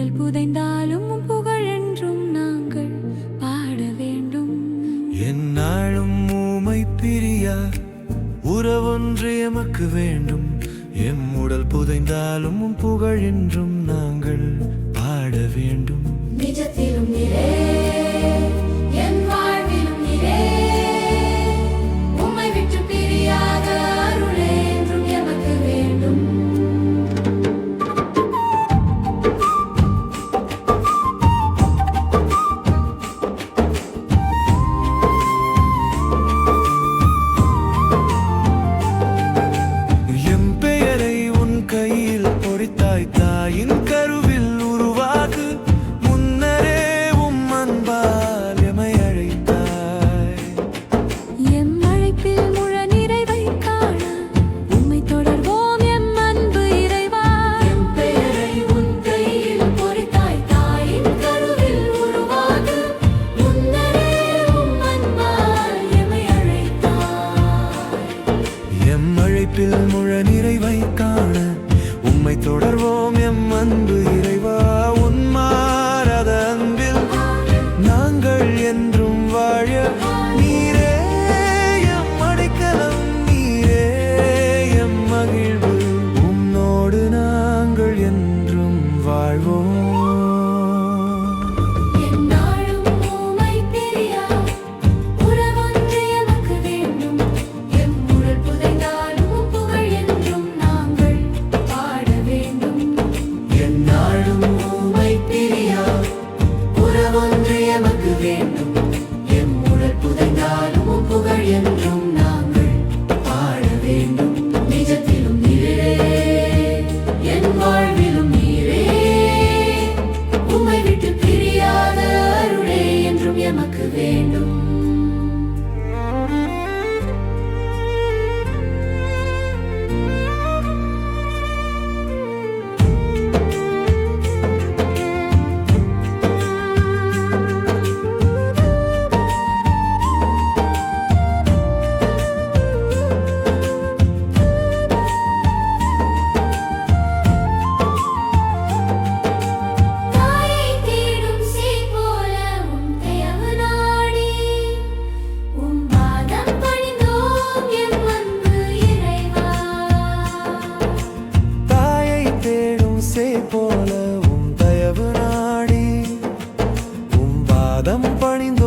உடல் புதைந்தாலும் உம் புகழென்றும் நாங்கள் பாட வேண்டும். எந்நாளும் உம்மை பிரியா உறவொன்று எமக்கு வேண்டும். எம் உடல் புதைந்தாலும் உம் புகழென்றும் நாங்கள் பாட வேண்டும். நிஜத்திலும் நீரே, என் வாழ்விலும் நீரே, உம்மை விட்டு பிரியாத அருளே என்றும் எமக்கு வேண்டும். எம் பெயரை உன் கையில் பொறித்தாய், தாயின் கருவில் உருவாகு முன்னரே உம் அன்பால் எமை அழைத்தாய். எம் அழைப்பில் முழ நிறைவை காண உம்மை தொடர்வோம் எம் அன்பு இறைவா. எம் பெயரை உன் கையில் பொறித்தாய், தாயின் கருவில் உருவாகு முன்னரே உம் அன்பால் எமை அழைத்தாய். எம் அழைப்பில் முழ நிறைவை காண உம்மை தொடர்வோம் எம் அன்பு இறைவா. உன் மாறாத அன்பில் நாங்கள் என்றும் வாழ நீரே எம் அடைக்கலம், நீரே எம் மகிழ்வு. உன்னோடு நாங்கள் என்றும் வாழ்வோம். எந்நாளும் உம்மை பிரியா உறவொன்று எமக்கு வேண்டும். எம் உடல் புதைந்தாலும் உம் புகழ் என்றும் நாங்கள் பாட வேண்டும். எந்நாளும் உம்மை பிரியா உறவொன்று எமக்கு வேண்டும். எம் உடல் புதைந்தாலும் உம் புகழ் என்றும் நாங்கள் பாட வேண்டும். நிஜத்திலும் நீரே, என் வாழ்விலும் நீரே, உம்மை விட்டு பிரியாத அருளே என்றும் எமக்கு வேண்டும். தாயை தேடும் சேய் போல உம் தயவு நாடி, உம் பாதம் பணிந்தோம் எம் அன்பு இறைவா. தாயை தேடும் சேய் போல உம் தயவு நாடி உம் பாதம் பணிந்து